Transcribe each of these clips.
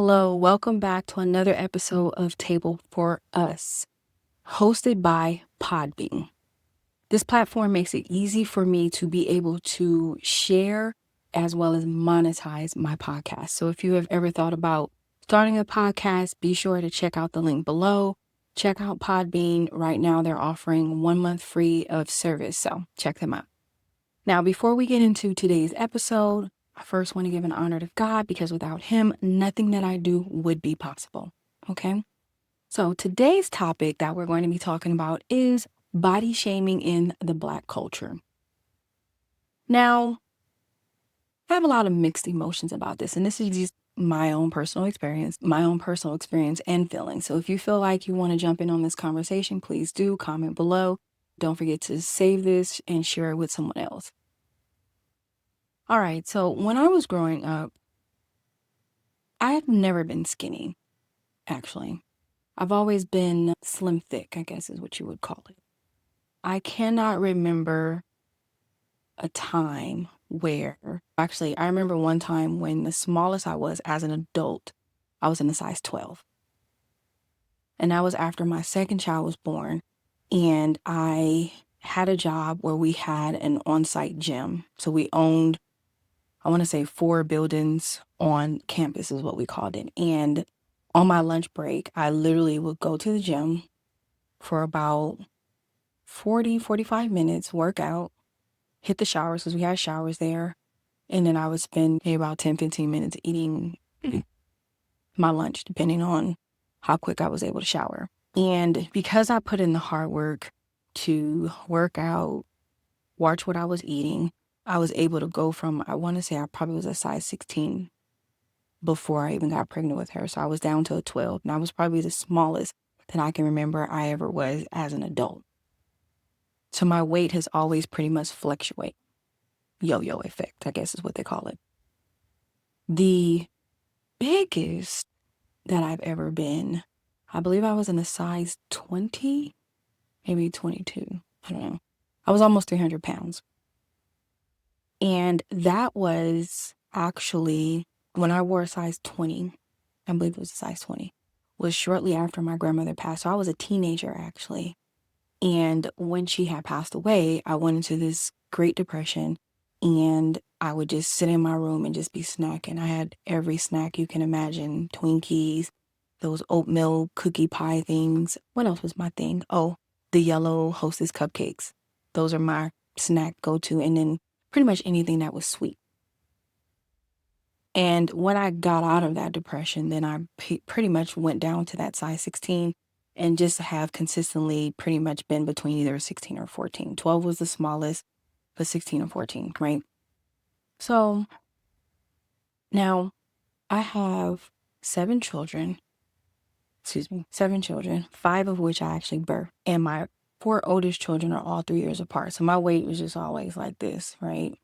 hello. Welcome back to another episode of Table for Us, hosted by Podbean. This platform makes it easy for me to be able to share as well as monetize my podcast. So if you have ever thought about starting a podcast, be sure to check out the link below. Check out Podbean. Right now, they're offering 1 month free of service. So check them out. Now, before we get into today's episode, I first want to give an honor to God because without Him, nothing that I do would be possible. Okay? So today's topic that we're going to be talking about is body shaming in the Black culture. Now, I have a lot of mixed emotions about this, and this is just my own personal experience and feelings. So if you feel like you want to jump in on this conversation, please do comment below. Don't forget to save this and share it with someone else. All right, so when I was growing up, I have never been skinny, actually. I've always been slim thick, I guess is what you would call it. I cannot remember a time I remember one time when the smallest I was as an adult, I was in a size 12. And that was after my second child was born. And I had a job where we had an on-site gym. So we owned, I want to say 4 buildings on campus is what we called it. And on my lunch break, I literally would go to the gym for about 45 minutes, work out, hit the showers because we had showers there. And then I would spend maybe about 10-15 minutes eating my lunch, depending on how quick I was able to shower. And because I put in the hard work to work out, watch what I was eating, I was able to go from, I want to say I probably was a size 16 before I even got pregnant with her. So I was down to a 12, and I was probably the smallest that I can remember I ever was as an adult. So my weight has always pretty much fluctuated. Yo-yo effect, I guess is what they call it. The biggest that I've ever been, I believe I was in a size 20, maybe 22. I don't know. I was almost 300 pounds. And that was actually when I wore a size 20, I believe it was a size 20, was shortly after my grandmother passed. So I was a teenager actually. And when she had passed away, I went into this Great Depression, and I would just sit in my room and just be snacking. I had every snack you can imagine, Twinkies, those oatmeal cookie pie things. What else was my thing? Oh, the yellow Hostess cupcakes. Those are my snack go-to, and then pretty much anything that was sweet. And when I got out of that depression, then I pretty much went down to that size 16 and just have consistently pretty much been between either 16 or 14. 12 was the smallest, but 16 or 14, right? So now I have 7 children, 5 of which I actually birthed. And my 4 oldest children are all 3 years apart. So my weight was just always like this, right?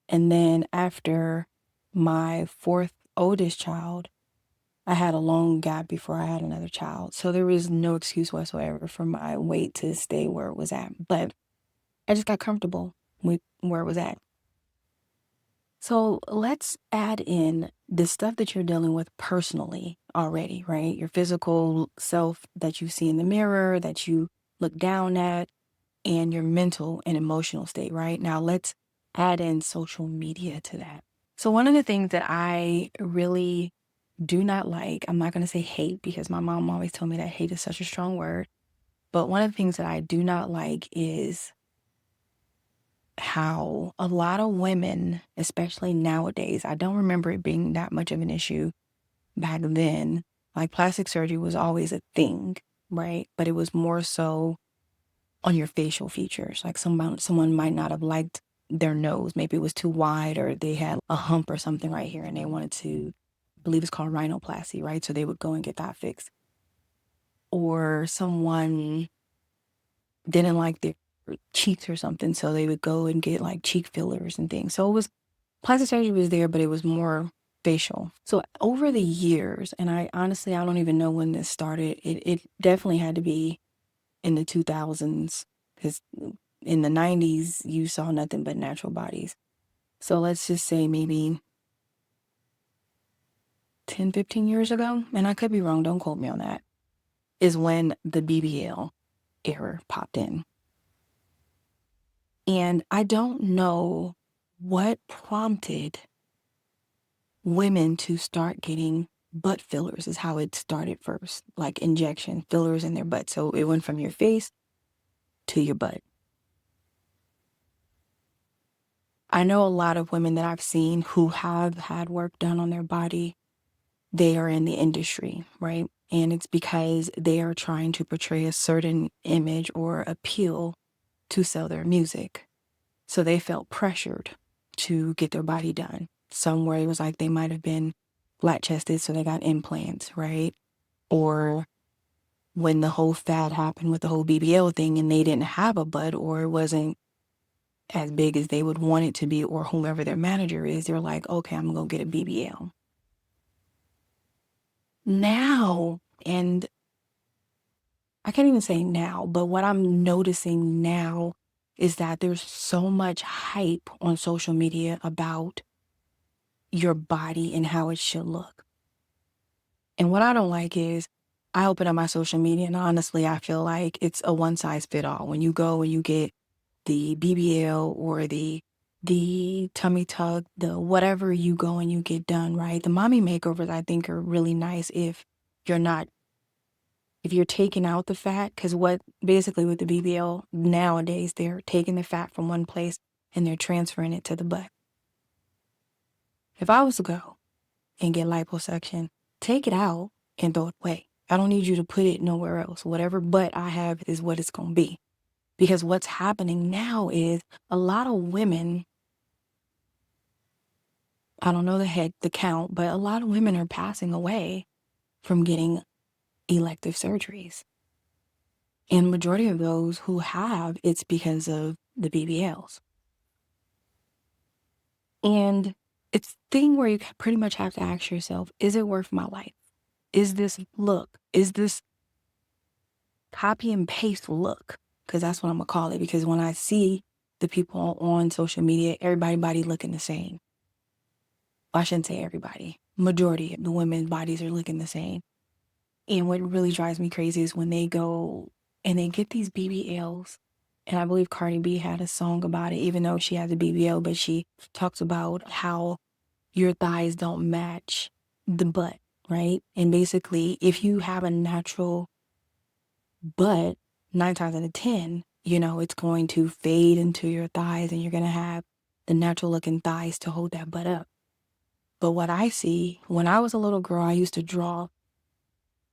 And then after my 4th oldest child, I had a long gap before I had another child. So there was no excuse whatsoever for my weight to stay where it was at. But I just got comfortable with where it was at. So let's add in the stuff that you're dealing with personally already, right? Your physical self that you see in the mirror, that you look down at, and your mental and emotional state, right? Now let's add in social media to that. So one of the things that I really do not like, I'm not going to say hate because my mom always told me that hate is such a strong word. But one of the things that I do not like is how a lot of women, especially nowadays, I don't remember it being that much of an issue back then. Like plastic surgery was always a thing, right? But it was more so on your facial features. Like someone might not have liked their nose. Maybe it was too wide, or they had a hump or something right here and they wanted to, I believe it's called rhinoplasty, right? So they would go and get that fixed. Or someone didn't like their cheeks or something, so they would go and get like cheek fillers and things. So it was, plastic surgery was there, but it was more facial. So over the years, and I don't even know when this started. It definitely had to be in the 2000s, because in the 90s you saw nothing but natural bodies. So let's just say maybe 10, 15 years ago, and I could be wrong, don't quote me on that, is when the BBL era popped in. And I don't know what prompted women to start getting butt fillers, is how it started first, like injection fillers in their butt. So it went from your face to your butt. I know a lot of women that I've seen who have had work done on their body, they are in the industry, right? And it's because they are trying to portray a certain image or appeal to sell their music. So they felt pressured to get their body done. Somewhere it was like they might have been flat chested, so they got implants, right? Or when the whole fad happened with the whole BBL thing and they didn't have a butt, or it wasn't as big as they would want it to be, or whomever their manager is, they're like, okay, I'm gonna go get a BBL. Now, and I can't even say now, but what I'm noticing now is that there's so much hype on social media about your body and how it should look. And what I don't like is I open up my social media and honestly, I feel like it's a one size fit all. When you go and you get the BBL or the tummy tuck, the whatever you go and you get done, right? The mommy makeovers I think are really nice if you're not, if you're taking out the fat, because what basically with the BBL nowadays, they're taking the fat from one place and they're transferring it to the butt. If I was to go and get liposuction, take it out and throw it away. I don't need you to put it nowhere else. Whatever butt I have is what it's going to be. Because what's happening now is a lot of women, I don't know the count, but a lot of women are passing away from getting elective surgeries. And majority of those who have, it's because of the BBLs. And it's a thing where you pretty much have to ask yourself, is it worth my life? Is this look? Is this copy and paste look? Because that's what I'm going to call it. Because when I see the people on social media, everybody body looking the same. Well, I shouldn't say everybody. Majority of the women's bodies are looking the same. And what really drives me crazy is when they go and they get these BBLs. And I believe Cardi B had a song about it, even though she has a BBL, but she talks about how your thighs don't match the butt, right? And basically, if you have a natural butt, 9 times out of 10, it's going to fade into your thighs and you're going to have the natural looking thighs to hold that butt up. But what I see, when I was a little girl, I used to draw.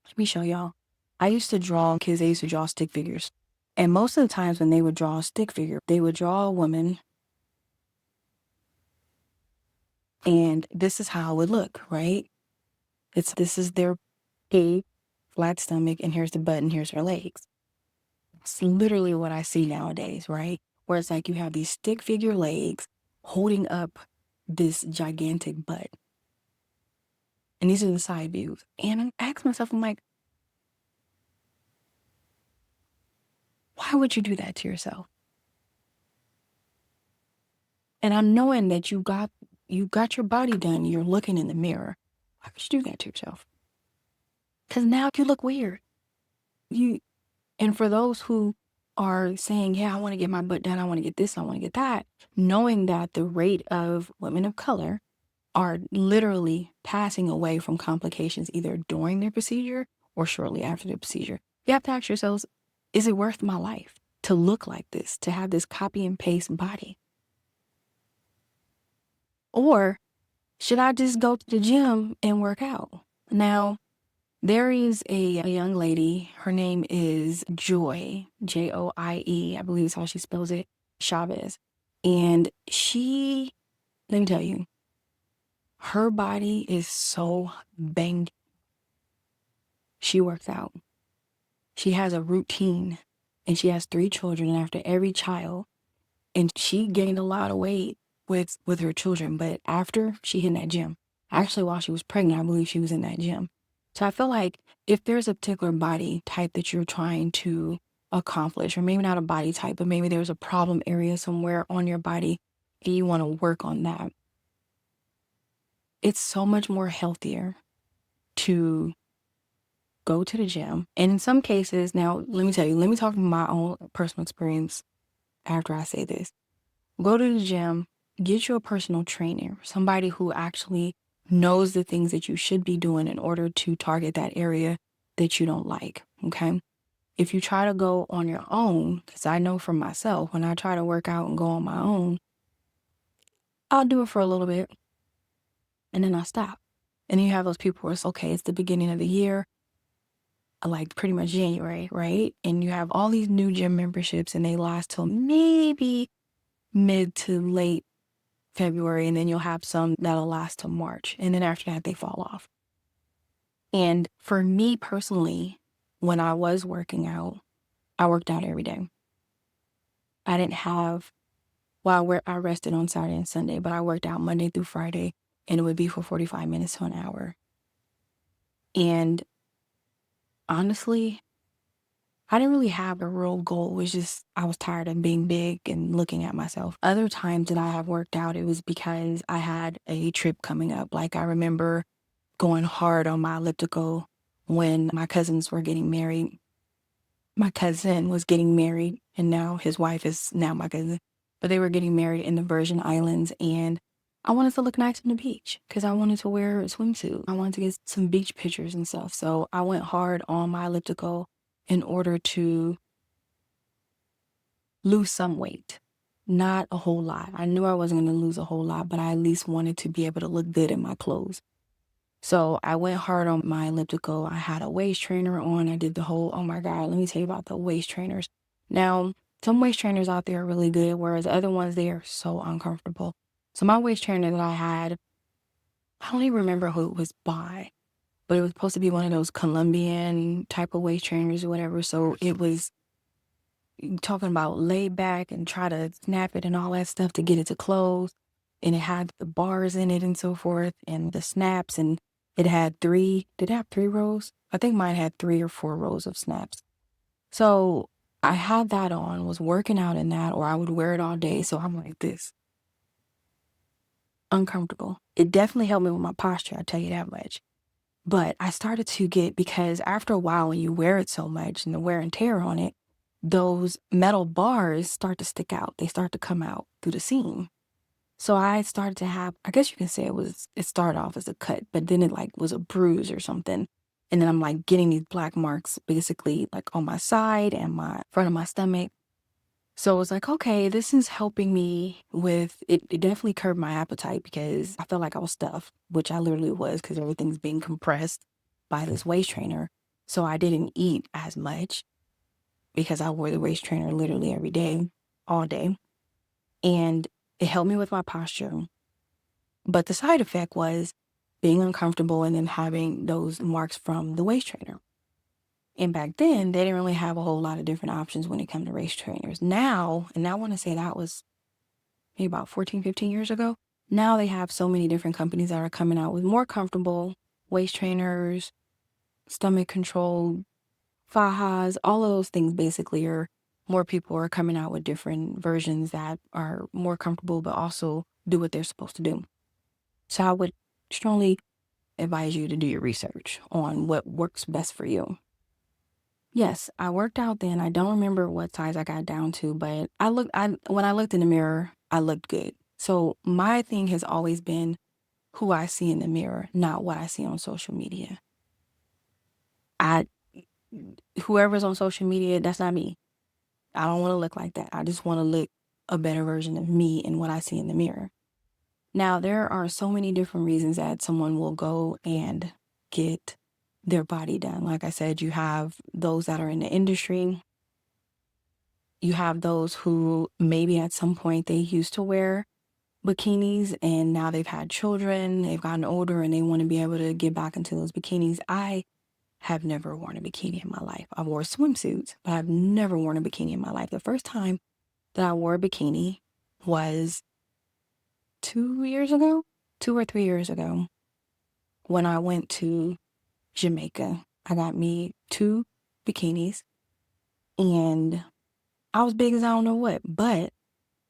Let me show y'all. I used to draw kids, they used to draw stick figures. And most of the times when they would draw a stick figure, they would draw a woman. And this is how it would look, right? This is their head, flat stomach, and here's the butt, and here's her legs. It's literally what I see nowadays, right? Where it's like you have these stick figure legs holding up this gigantic butt. And these are the side views. And I ask myself, I'm like, why would you do that to yourself? And I'm knowing that you got your body done, you're looking in the mirror. Why would you do that to yourself? Because now you look weird. And for those who are saying, yeah, I want to get my butt done, I want to get this, I want to get that, knowing that the rate of women of color are literally passing away from complications either during their procedure or shortly after the procedure. You have to ask yourselves, is it worth my life to look like this, to have this copy and paste body? Or should I just go to the gym and work out? Now, there is a young lady, her name is Joy, Joie, I believe is how she spells it, Chavez. And she, let me tell you, her body is so banged. She works out. She has a routine and she has 3 children. And after every child, and she gained a lot of weight with her children. But after she hit that gym, actually while she was pregnant, I believe she was in that gym. So I feel like if there's a particular body type that you're trying to accomplish, or maybe not a body type, but maybe there's a problem area somewhere on your body and you want to work on that, it's so much more healthier to go to the gym. And in some cases, now let me tell you, let me talk from my own personal experience after I say this. Go to the gym, get you a personal trainer, somebody who actually knows the things that you should be doing in order to target that area that you don't like. Okay. If you try to go on your own, because I know for myself, when I try to work out and go on my own, I'll do it for a little bit and then I stop. And then you have those people where it's okay, it's the beginning of the year, like pretty much January, right? And you have all these new gym memberships and they last till maybe mid to late February. And then you'll have some that'll last till March. And then after that, they fall off. And for me personally, when I was working out, I worked out every day. I didn't have, well, I rested on Saturday and Sunday, but I worked out Monday through Friday and it would be for 45 minutes to an hour. And honestly, I didn't really have a real goal. It was just, I was tired of being big and looking at myself. Other times that I have worked out, it was because I had a trip coming up. Like I remember going hard on my elliptical when my cousins were getting married. My cousin was getting married and now his wife is now my cousin, but they were getting married in the Virgin Islands and I wanted to look nice on the beach because I wanted to wear a swimsuit. I wanted to get some beach pictures and stuff. So I went hard on my elliptical in order to lose some weight. Not a whole lot. I knew I wasn't going to lose a whole lot, but I at least wanted to be able to look good in my clothes. So I went hard on my elliptical. I had a waist trainer on. I did the whole, oh my God, let me tell you about the waist trainers. Now, some waist trainers out there are really good, whereas other ones, they are so uncomfortable. So my waist trainer that I had, I don't even remember who it was by, but it was supposed to be one of those Colombian type of waist trainers or whatever. So it was talking about lay back and try to snap it and all that stuff to get it to close. And it had the bars in it and so forth and the snaps. And it had did it have 3 rows? I think mine had 3 or 4 rows of snaps. So I had that on, was working out in that, or I would wear it all day. So I'm like this. Uncomfortable. It definitely helped me with my posture, I tell you that much. But I started to get, because after a while, when you wear it so much and the wear and tear on it, those metal bars start to stick out. They start to come out through the seam. So I started to have, I guess you can say it started off as a cut, but then it like was a bruise or something. And then I'm like getting these black marks basically like on my side and my front of my stomach. So it was like, okay, this is helping me with it. It definitely curbed my appetite because I felt like I was stuffed, which I literally was because everything's being compressed by this waist trainer. So I didn't eat as much because I wore the waist trainer literally every day, all day. And it helped me with my posture. But the side effect was being uncomfortable and then having those marks from the waist trainer. And back then, they didn't really have a whole lot of different options when it came to waist trainers. Now, and I want to say that was maybe about 14, 15 years ago. Now they have so many different companies that are coming out with more comfortable waist trainers, stomach control, fajas, all of those things basically are more people are coming out with different versions that are more comfortable but also do what they're supposed to do. So I would strongly advise you to do your research on what works best for you. Yes, I worked out then. I don't remember what size I got down to, but when I looked in the mirror, I looked good. So my thing has always been who I see in the mirror, not what I see on social media. I Whoever's on social media, that's not me. I don't want to look like that. I just want to look a better version of me in what I see in the mirror. Now, there are so many different reasons that someone will go and get their body done. Like I said, you have those that are in the industry. You have those who maybe at some point they used to wear bikinis and now they've had children, they've gotten older and they want to be able to get back into those bikinis. I have never worn a bikini in my life. I wore swimsuits, but I've never worn a bikini in my life. The first time that I wore a bikini was 2 years ago, 2 or 3 years ago, when I went to Jamaica. I got me 2 bikinis and I was big as I don't know what, but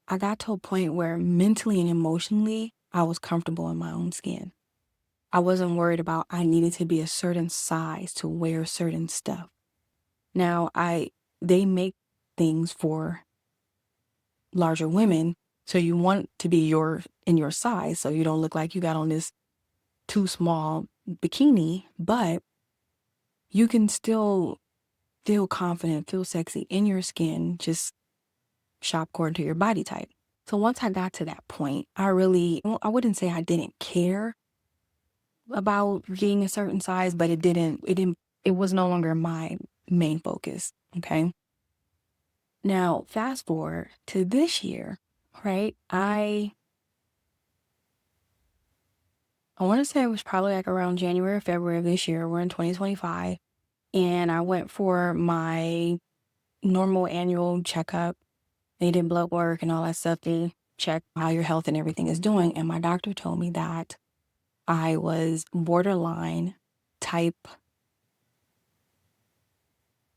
I got to a point where mentally and emotionally, I was comfortable in my own skin. I wasn't worried about I needed to be a certain size to wear certain stuff. Now, they make things for larger women, so you want to be in your size, so you don't look like you got on this too small bikini, but you can still feel confident, feel sexy in your skin, just shop according to your body type. So once I got to that point, well, I wouldn't say I didn't care about being a certain size, but it was no longer my main focus. Okay. Now, fast forward to this year, right? I want to say it was probably like around January or February of this year. We're in 2025. And I went for my normal annual checkup. They did blood work and all that stuff. They check how your health and everything is doing. And my doctor told me that I was borderline type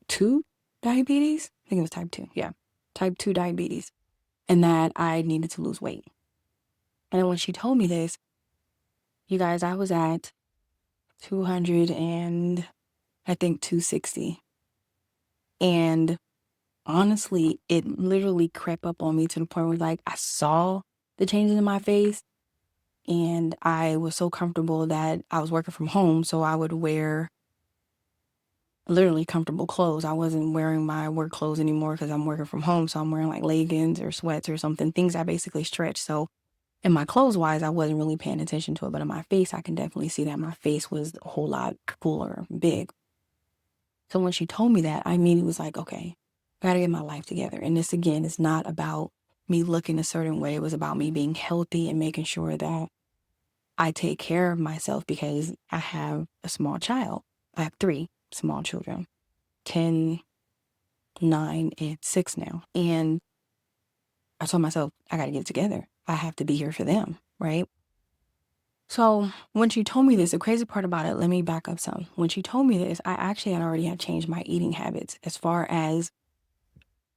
2 diabetes. I think it was type 2. Yeah. Type 2 diabetes. And that I needed to lose weight. And then when she told me this, you guys, I was at 200 and I think 260. And honestly, it literally crept up on me to the point where like I saw the changes in my face, and I was so comfortable that I was working from home. So I would wear literally comfortable clothes. I wasn't wearing my work clothes anymore because I'm working from home. So I'm wearing like leggings or sweats or something, things that basically stretch. So in my clothes wise, I wasn't really paying attention to it, but in my face, I can definitely see that my face was a whole lot fuller, big. So when she told me that, I immediately was like, okay, I gotta get my life together. And this again is not about me looking a certain way. It was about me being healthy and making sure that I take care of myself because I have a small child. I have 3 small children, 10, 9, and 6 now. And I told myself, I gotta get it together. I have to be here for them, right? So when she told me this, the crazy part about it, let me back up some. When she told me this, I actually had already had changed my eating habits as far as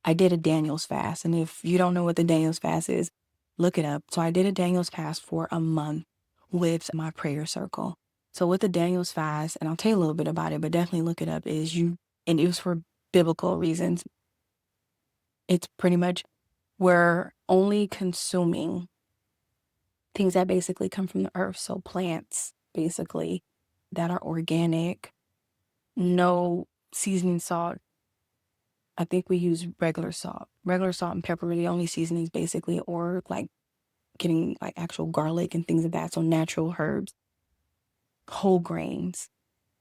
I did a Daniel's fast. And if you don't know what the Daniel's fast is, look it up. So I did a Daniel's fast for a month with my prayer circle. So with the Daniel's fast, and I'll tell you a little bit about it, but definitely look it up, and it was for biblical reasons. It's pretty much we're only consuming things that basically come from the earth. So plants, basically, that are organic, no seasoning salt. I think we use regular salt. Regular salt and pepper are the only seasonings basically, or like getting like actual garlic and things of that. So natural herbs, whole grains.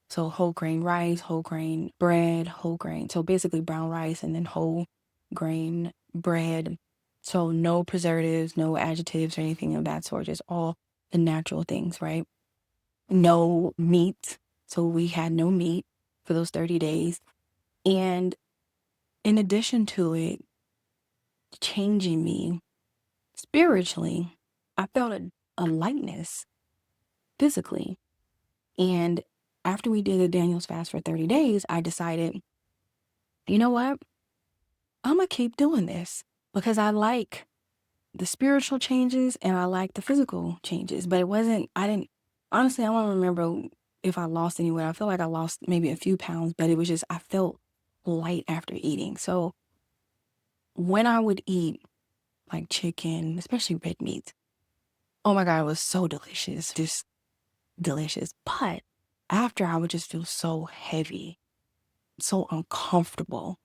So whole grain rice, whole grain bread, whole grain. So basically brown rice and then whole grain bread. So no preservatives, no adjectives or anything of that sort, just all the natural things, right? No meat. So we had no meat for those 30 days. And in addition to it changing me spiritually, I felt a lightness physically. And after we did the Daniel's fast for 30 days, I decided, you know what? I'm going to keep doing this because I like the spiritual changes and I like the physical changes. But honestly, I don't remember if I lost any weight. I feel like I lost maybe a few pounds, but it was just, I felt light after eating. So when I would eat like chicken, especially red meat, oh my God, it was so delicious. Just delicious. But after, I would just feel so heavy, so uncomfortable.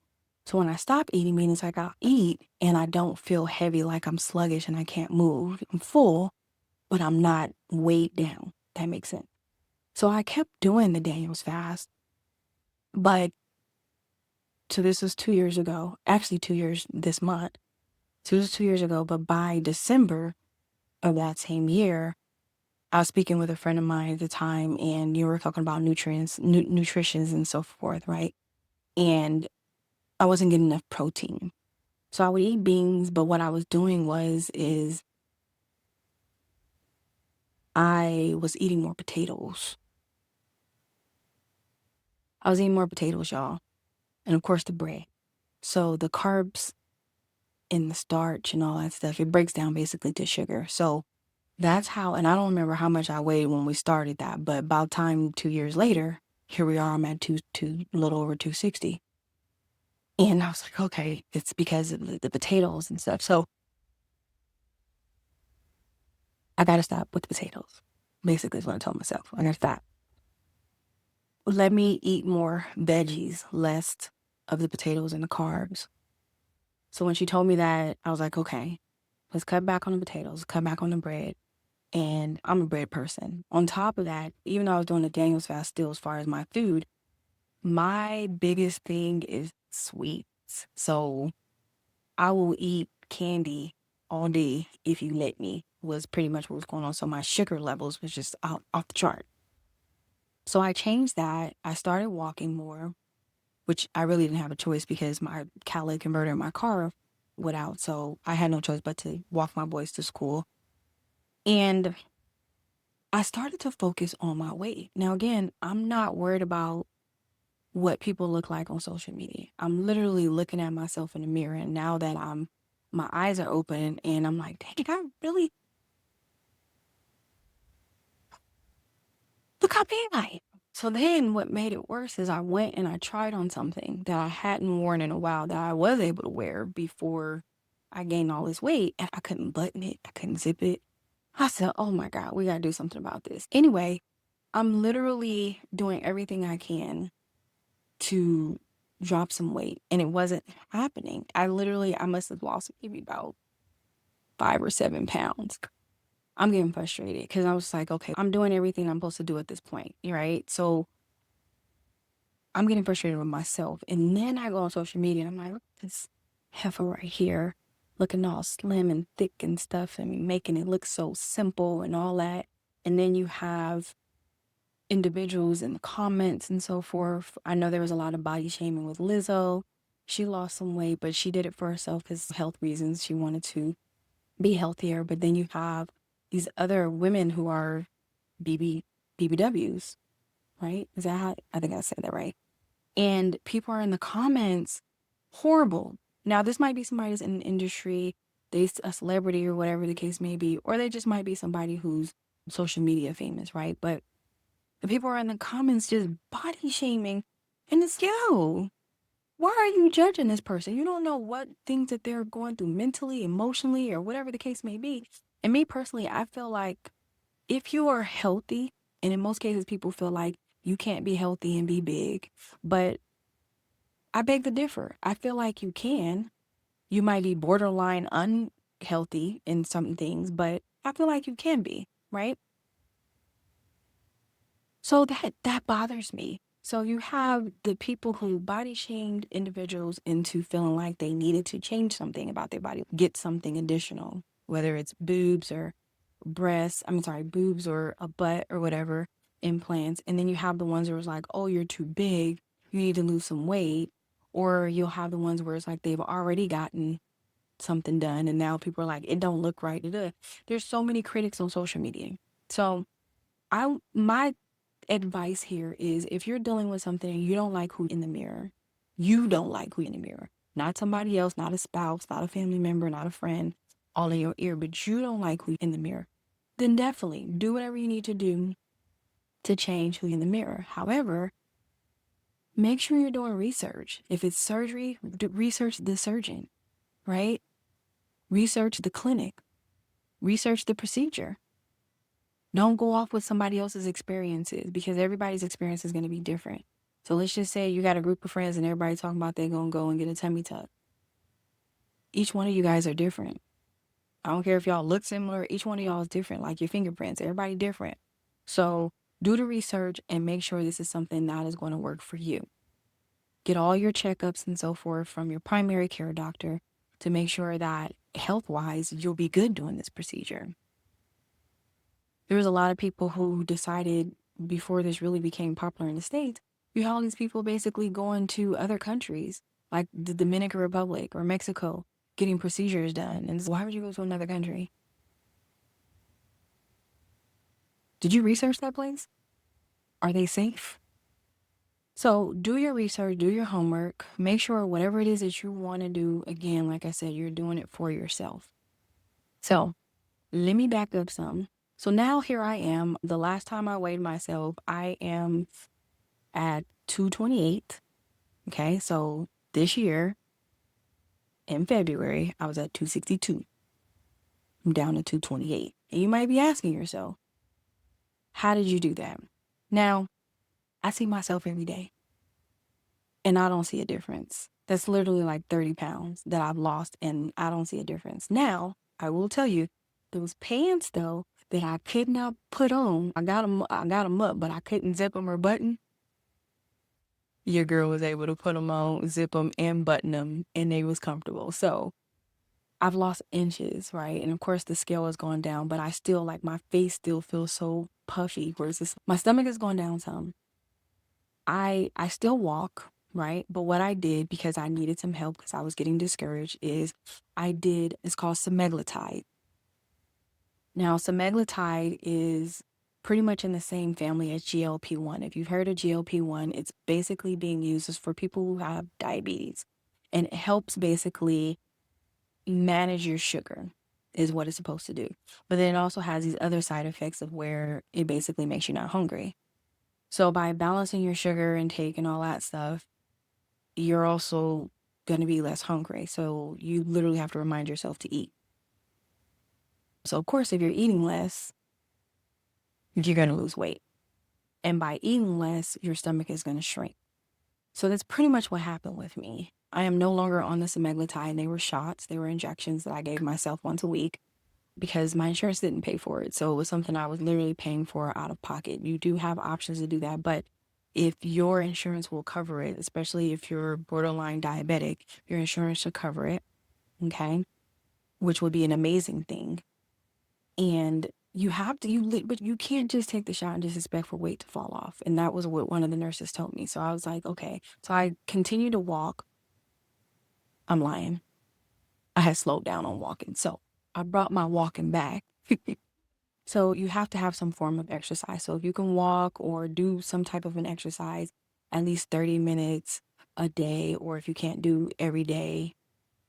So when I stop eating, means like I'll eat and I don't feel heavy, like I'm sluggish and I can't move. I'm full, but I'm not weighed down. That makes sense. So I kept doing the Daniel's fast. But so this was 2 years ago, actually 2 years this month. So it was 2 years ago, but by December of that same year, I was speaking with a friend of mine at the time, and you were talking about nutrients, nutritions and so forth, right? And I wasn't getting enough protein. So I would eat beans, but what I was doing is I was eating more potatoes. I was eating more potatoes, y'all. And of course the bread. So the carbs and the starch and all that stuff, it breaks down basically to sugar. So That's how, and I don't remember how much I weighed when we started that, but about time 2 years later, here we are. I'm at a little over 260. And I was like, okay, it's because of the potatoes and stuff. So I got to stop with the potatoes. Basically, is what I told myself. I got to stop. Let me eat more veggies, less of the potatoes and the carbs. So when she told me that, I was like, okay, let's cut back on the potatoes, cut back on the bread. And I'm a bread person. On top of that, even though I was doing the Daniel's fast still as far as my food, my biggest thing is sweets. So I will eat candy all day if you let me, was pretty much what was going on. So my sugar levels was just out off the chart. So I changed that. I started walking more, which I really didn't have a choice because my catalytic converter in my car went out. So I had no choice but to walk my boys to school. And I started to focus on my weight. Now, again, I'm not worried about what people look like on social media. I'm literally looking at myself in the mirror. And now that my eyes are open and I'm like, dang, I really, look how big I am. So then what made it worse is I went and I tried on something that I hadn't worn in a while that I was able to wear before I gained all this weight, and I couldn't button it. I couldn't zip it. I said, oh my God, we got to do something about this. Anyway, I'm literally doing everything I can to drop some weight, and it wasn't happening. I must have lost maybe about 5 or 7 pounds. I'm getting frustrated because I was like, okay, I'm doing everything I'm supposed to do at this point, right? So I'm getting frustrated with myself. And then I go on social media and I'm like, look at this heifer right here, looking all slim and thick and stuff and making it look so simple and all that. And then you have individuals in the comments and so forth. I know there was a lot of body shaming with Lizzo. She lost some weight, but she did it for herself because of health reasons. She wanted to be healthier. But then you have these other women who are BBWs, right? Is that how I think I said that right? And people are in the comments horrible. Now, this might be somebody who's in the industry, they a celebrity or whatever the case may be, or they just might be somebody who's social media famous, right? But the people are in the comments just body shaming, and it's yo. Why are you judging this person? You don't know what things that they're going through mentally, emotionally, or whatever the case may be. And me personally, I feel like if you are healthy, and in most cases, people feel like you can't be healthy and be big, but I beg to differ. I feel like you can. You might be borderline unhealthy in some things, but I feel like you can be, right? So that bothers me. So you have the people who body shamed individuals into feeling like they needed to change something about their body, get something additional, whether it's boobs or breasts, I'm sorry, boobs or a butt or whatever, implants. And then you have the ones where it's like, oh, you're too big, you need to lose some weight. Or you'll have the ones where it's like they've already gotten something done and now people are like, it don't look right. There's so many critics on social media. So my advice here is if you're dealing with something and you don't like who in the mirror, you don't like who in the mirror, not somebody else, not a spouse, not a family member, not a friend, all in your ear, but you don't like who in the mirror, then definitely do whatever you need to do to change who in the mirror. However, make sure you're doing research. If it's surgery, research the surgeon, right? Research the clinic, research the procedure. Don't go off with somebody else's experiences because everybody's experience is going to be different. So let's just say you got a group of friends and everybody talking about they're going to go and get a tummy tuck. Each one of you guys are different. I don't care if y'all look similar. Each one of y'all is different, like your fingerprints. Everybody different. So do the research and make sure this is something that is going to work for you. Get all your checkups and so forth from your primary care doctor to make sure that health-wise, you'll be good doing this procedure. There was a lot of people who decided before this really became popular in the States, you had all these people basically going to other countries like the Dominican Republic or Mexico getting procedures done. And why would you go to another country? Did you research that place? Are they safe? So do your research, do your homework, make sure whatever it is that you want to do, again, like I said, you're doing it for yourself. So let me back up some. So now here I am. The last time I weighed myself, I am at 228. Okay, so this year in February, I was at 262. I'm down to 228. And you might be asking yourself, how did you do that? Now, I see myself every day and I don't see a difference. That's literally like 30 pounds that I've lost and I don't see a difference. Now, I will tell you, those pants though that I could not put on, I got them up, but I couldn't zip them or button. Your girl was able to put them on, zip them and button them, and they was comfortable. So I've lost inches, right? And of course the scale has gone down, but I still like my face still feels so puffy versus my stomach has gone down some. I still walk, right? But what I did because I needed some help because I was getting discouraged is it's called semaglutide. Now, semaglutide is pretty much in the same family as GLP-1. If you've heard of GLP-1, it's basically being used as for people who have diabetes. And it helps basically manage your sugar is what it's supposed to do. But then it also has these other side effects of where it basically makes you not hungry. So by balancing your sugar intake and all that stuff, you're also going to be less hungry. So you literally have to remind yourself to eat. So of course, if you're eating less, you're going to lose weight. And by eating less, your stomach is going to shrink. So that's pretty much what happened with me. I am no longer on the semaglutide. They were shots. They were injections that I gave myself once a week because my insurance didn't pay for it. So it was something I was literally paying for out of pocket. You do have options to do that. But if your insurance will cover it, especially if you're borderline diabetic, your insurance should cover it. Okay. Which would be an amazing thing. And you have to, but you can't just take the shot and just expect for weight to fall off. And that was what one of the nurses told me. So I was like, okay. So I continued to walk. I'm lying. I had slowed down on walking. So I brought my walking back. So you have to have some form of exercise. So if you can walk or do some type of an exercise, at least 30 minutes a day, or if you can't do every day,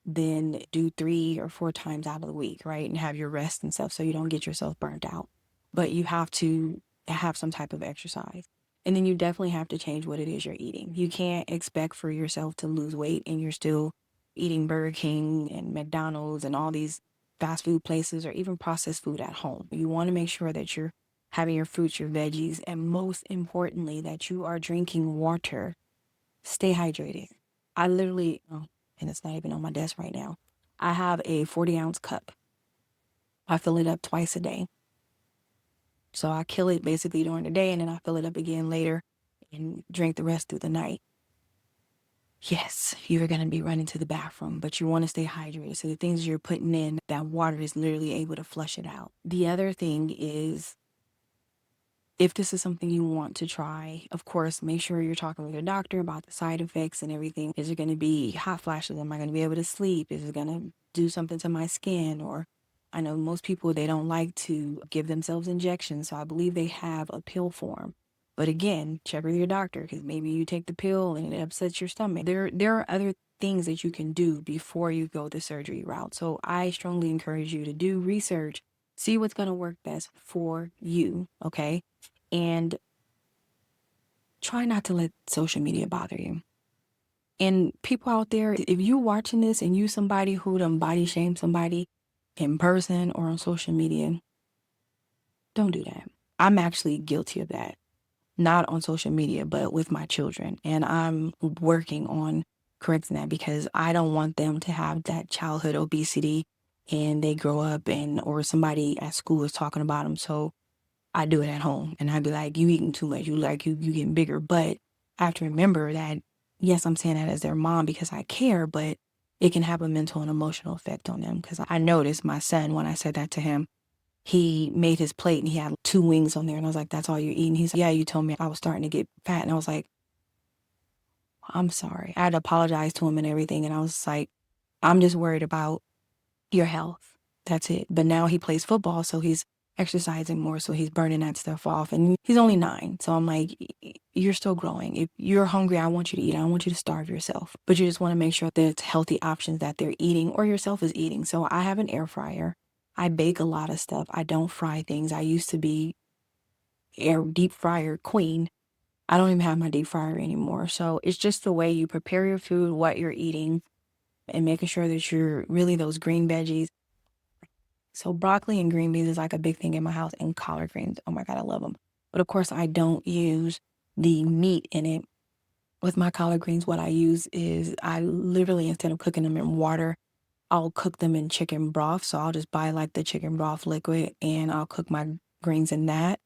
then do 3 or 4 times out of the week, right? And have your rest and stuff so you don't get yourself burnt out. But you have to have some type of exercise. And then you definitely have to change what it is you're eating. You can't expect for yourself to lose weight and you're still eating Burger King and McDonald's and all these fast food places or even processed food at home. You want to make sure that you're having your fruits, your veggies, and most importantly, that you are drinking water. Stay hydrated. I literally, and it's not even on my desk right now, I have a 40-ounce cup. I fill it up twice a day. So I kill it basically during the day and then I fill it up again later and drink the rest through the night. Yes, you're going to be running to the bathroom, but you want to stay hydrated. So the things you're putting in, that water is literally able to flush it out. The other thing is, if this is something you want to try, of course, make sure you're talking with your doctor about the side effects and everything. Is it going to be hot flashes? Am I going to be able to sleep? Is it going to do something to my skin? Or I know most people, they don't like to give themselves injections. So I believe they have a pill form. But again, check with your doctor because maybe you take the pill and it upsets your stomach. There are other things that you can do before you go the surgery route. So I strongly encourage you to do research, see what's going to work best for you, okay? And try not to let social media bother you. And people out there, if you're watching this and you somebody who done body shame somebody in person or on social media, don't do that. I'm actually guilty of that. Not on social media, but with my children. And I'm working on correcting that because I don't want them to have that childhood obesity and they grow up or somebody at school is talking about them. So I do it at home and I'd be like, you eating too much. You getting bigger. But I have to remember that, yes, I'm saying that as their mom because I care, but it can have a mental and emotional effect on them. Because I noticed my son, when I said that to him, he made his plate and he had 2 wings on there. And I was like, that's all you're eating? He's like, yeah, you told me I was starting to get fat. And I was like, I'm sorry. I had to apologize to him and everything. And I was like, I'm just worried about your health. That's it. But now he plays football, so he's exercising more, so he's burning that stuff off. And he's only 9. So I'm like, you're still growing. If you're hungry, I want you to eat. I don't want you to starve yourself. But you just want to make sure that it's healthy options that they're eating or yourself is eating. So I have an air fryer. I bake a lot of stuff. I don't fry things. I used to be air deep fryer queen. I don't even have my deep fryer anymore. So it's just the way you prepare your food, what you're eating, and making sure that you're really those green veggies. So broccoli and green beans is like a big thing in my house, and collard greens. Oh my God, I love them. But of course, I don't use the meat in it. With my collard greens, what I use is I literally, instead of cooking them in water, I'll cook them in chicken broth. So I'll just buy like the chicken broth liquid and I'll cook my greens in that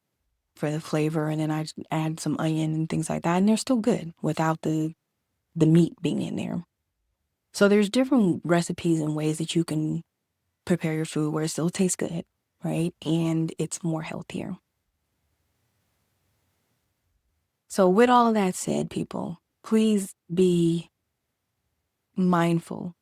for the flavor. And then I just add some onion and things like that. And they're still good without the meat being in there. So there's different recipes and ways that you can prepare your food where it still tastes good, right? And it's more healthier. So with all of that said, people, please be mindful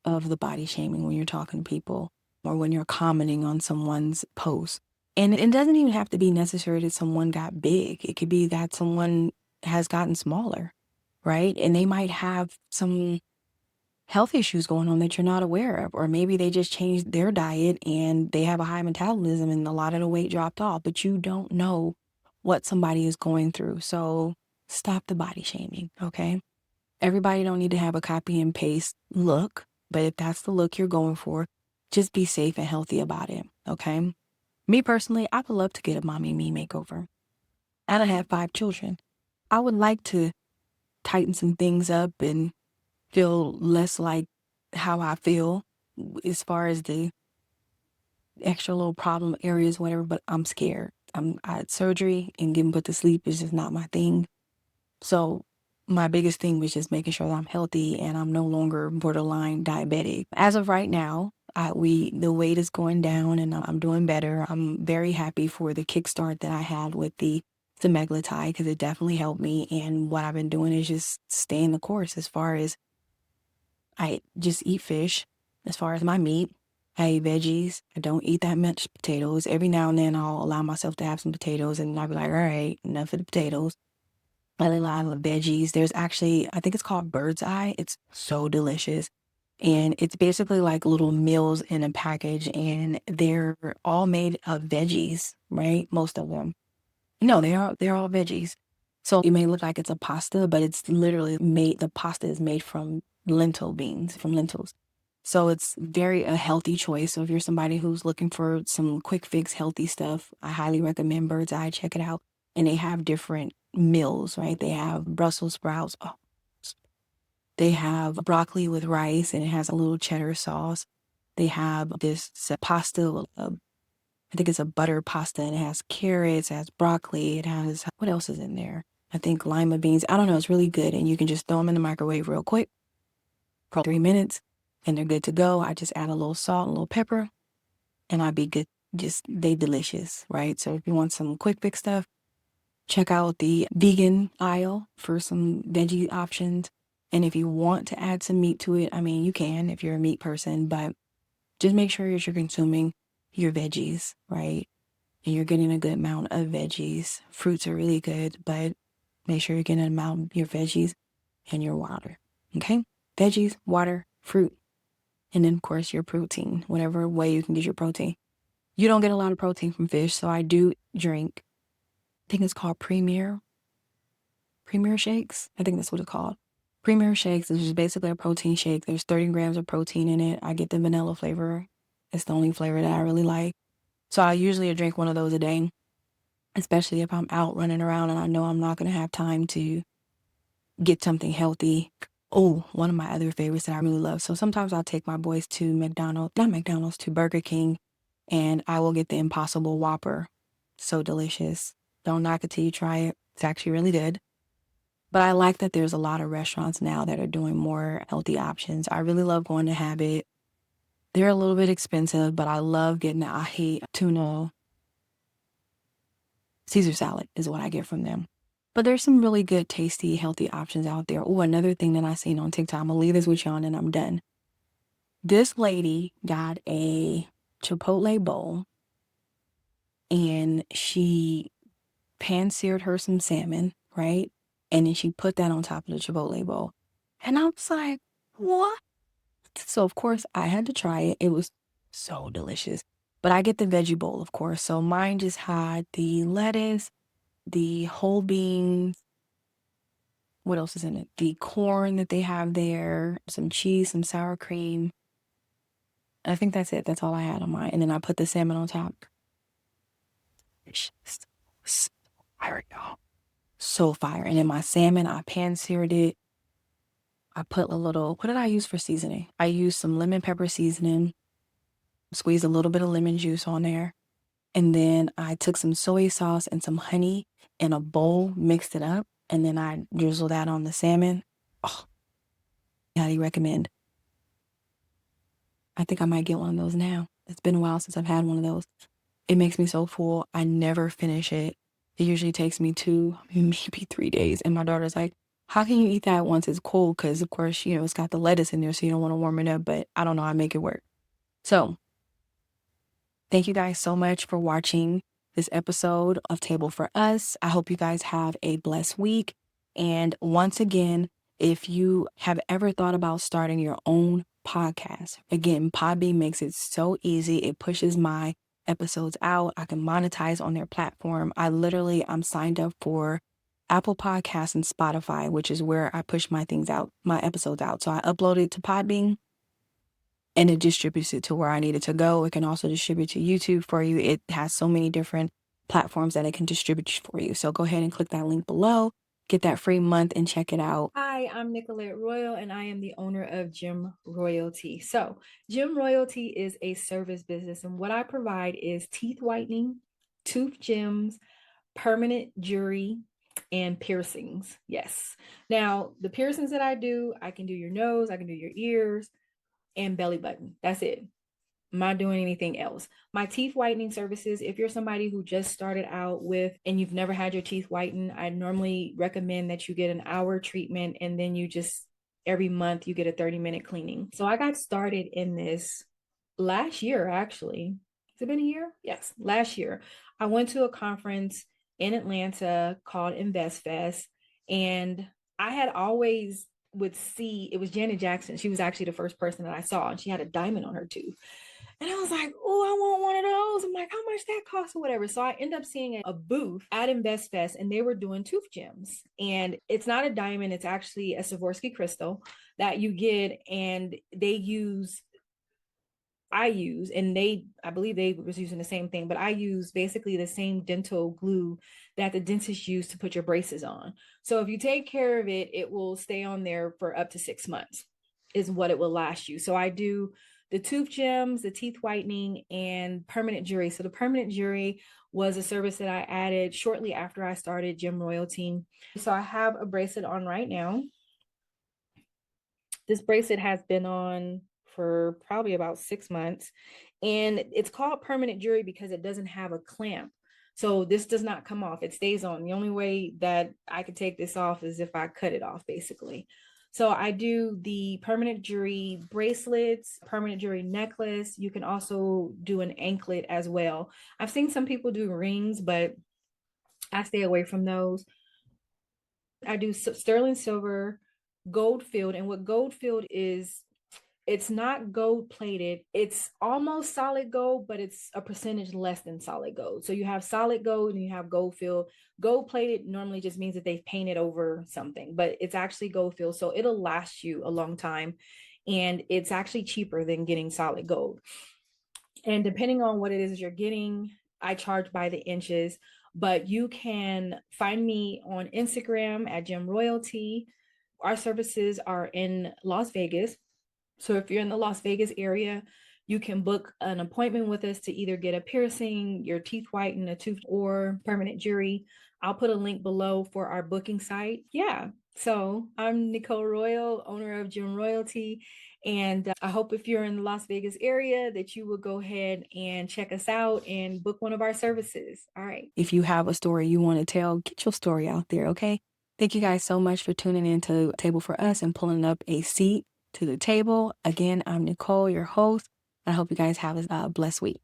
of the body shaming when you're talking to people or when you're commenting on someone's post. And it doesn't even have to be necessary that someone got big. It could be that someone has gotten smaller, right? And they might have some health issues going on that you're not aware of. Or maybe they just changed their diet and they have a high metabolism and a lot of the weight dropped off, but you don't know what somebody is going through. So stop the body shaming, okay? Everybody don't need to have a copy and paste look, but if that's the look you're going for, just be safe and healthy about it, okay? Me personally, I would love to get a mommy me makeover. And I have 5 children. I would like to tighten some things up and feel less like how I feel as far as the extra little problem areas, whatever, but I'm scared. I had surgery and getting put to sleep is just not my thing. So my biggest thing was just making sure that I'm healthy and I'm no longer borderline diabetic. As of right now, the weight is going down and I'm doing better. I'm very happy for the kickstart that I had with the semaglutide because it definitely helped me. And what I've been doing is just staying the course as far as I just eat fish. As far as my meat, I eat veggies. I don't eat that much potatoes. Every now and then I'll allow myself to have some potatoes and I'll be like, all right, enough of the potatoes. I eat a lot of veggies. There's actually, I think it's called Bird's Eye. It's so delicious. And it's basically like little meals in a package and they're all made of veggies, right? Most of them. No, they're all veggies. So it may look like it's a pasta, but it's literally the pasta is made from lentil beans, from lentils. So it's very a healthy choice. So if you're somebody who's looking for some quick fix healthy stuff, I highly recommend Bird's Eye. Check it out. And they have different meals, right? They have Brussels sprouts. Oh, they have broccoli with rice and it has a little cheddar sauce. They have this pasta, I think it's a butter pasta and it has carrots, it has broccoli, it has, what else is in there? I think lima beans. I don't know. It's really good. And you can just throw them in the microwave real quick for 3 minutes and they're good to go. I just add a little salt, a little pepper, and I'd be good. Just, they delicious, right? So if you want some quick fix stuff, check out the vegan aisle for some veggie options. And if you want to add some meat to it, I mean, you can if you're a meat person, but just make sure that you're consuming your veggies, right? And you're getting a good amount of veggies. Fruits are really good, but make sure you're getting an amount of your veggies and your water, okay? Veggies, water, fruit, and then, of course, your protein, whatever way you can get your protein. You don't get a lot of protein from fish, so I do drink, I think it's called Premier shakes. I think that's what it's called. Premier shakes is just basically a protein shake. There's 30 grams of protein in it. I get the vanilla flavor. It's the only flavor that I really like. So I usually drink one of those a day, especially if I'm out running around and I know I'm not going to have time to get something healthy. Oh, one of my other favorites that I really love. So sometimes I'll take my boys to to Burger King, and I will get the Impossible Whopper. So delicious. Don't knock it till you try it. It's actually really good. But I like that there's a lot of restaurants now that are doing more healthy options. I really love going to Habit. They're a little bit expensive, but I love getting the ahi tuna Caesar salad is what I get from them. But there's some really good, tasty, healthy options out there. Oh, another thing that I seen on TikTok, I'm gonna leave this with y'all and I'm done. This lady got a Chipotle bowl and she pan-seared her some salmon, right? And then she put that on top of the Chipotle bowl. And I was like, what? So of course I had to try it. It was so delicious. But I get the veggie bowl, of course. So mine just had the lettuce, the whole beans. What else is in it? The corn that they have there, some cheese, some sour cream. I think that's it. That's all I had on mine. And then I put the salmon on top. It's just so fire, y'all. So fire. And then my salmon, I pan-seared it. I put a little, what did I use for seasoning? I used some lemon pepper seasoning, squeezed a little bit of lemon juice on there. And then I took some soy sauce and some honey in a bowl, mixed it up, and then I drizzled that on the salmon. Oh, highly recommend. I think I might get one of those now. It's been a while since I've had one of those. It makes me so full. I never finish it. It usually takes me 2, maybe 3 days. And my daughter's like, how can you eat that once it's cold? Because, of course, it's got the lettuce in there, so you don't want to warm it up. But I don't know. I make it work. So thank you guys so much for watching this episode of Table for Us. I hope you guys have a blessed week. And once again, if you have ever thought about starting your own podcast, again, Podbean makes it so easy. It pushes my episodes out. I can monetize on their platform. I'm signed up for Apple Podcasts and Spotify, which is where I push my episodes out. So I upload it to Podbean, and it distributes it to where I need it to go. It can also distribute to YouTube for you. It has so many different platforms that it can distribute for you. So go ahead and click that link below, get that free month, and check it out. Hi, I'm Nicolette Royal, and I am the owner of Gem Royalty. So Gem Royalty is a service business, and what I provide is teeth whitening, tooth gems, permanent jewelry, and piercings. Yes. Now, the piercings that I can do your nose, I can do your ears, and belly button. That's it. I'm not doing anything else. My teeth whitening services, if you're somebody who just started out with and you've never had your teeth whitened, I normally recommend that you get an hour treatment, and then every month you get a 30-minute cleaning. So I got started in this last year, actually. Has it been a year? Yes, last year. I went to a conference in Atlanta called InvestFest, and I had always would see, it was Janet Jackson. She was actually the first person that I saw, and she had a diamond on her tooth. And I was like, oh, I want one of those. I'm like, how much that costs or whatever. So I end up seeing a booth at InvestFest, and they were doing tooth gems. And it's not a diamond. It's actually a Swarovski crystal that you get, and I believe they was using the same thing, but I use basically the same dental glue that the dentists use to put your braces on. So if you take care of it, it will stay on there for up to 6 months is what it will last you. So I do the tooth gems, the teeth whitening, and permanent jewelry. So the permanent jewelry was a service that I added shortly after I started Gem Royalty. So I have a bracelet on right now. This bracelet has been on for probably about 6 months, and it's called permanent jewelry because it doesn't have a clamp. So this does not come off. It stays on. The only way that I could take this off is if I cut it off, basically. So I do the permanent jewelry bracelets, permanent jewelry necklace. You can also do an anklet as well. I've seen some people do rings, but I stay away from those. I do sterling silver, gold filled, and what gold filled is, it's not gold plated. It's almost solid gold, but it's a percentage less than solid gold. So you have solid gold and you have gold filled. Gold plated normally just means that they've painted over something, but it's actually gold filled. So it'll last you a long time. And it's actually cheaper than getting solid gold. And depending on what it is you're getting, I charge by the inches, but you can find me on Instagram at Gem Royalty. Our services are in Las Vegas. So if you're in the Las Vegas area, you can book an appointment with us to either get a piercing, your teeth whiten, a tooth, or permanent jewelry. I'll put a link below for our booking site. Yeah. So I'm Nicole Royal, owner of Gem Royalty. And I hope if you're in the Las Vegas area that you will go ahead and check us out and book one of our services. All right. If you have a story you want to tell, get your story out there, okay? Thank you guys so much for tuning in to Table for Us and pulling up a seat to the table. Again, I'm Nicole, your host. I hope you guys have a blessed week.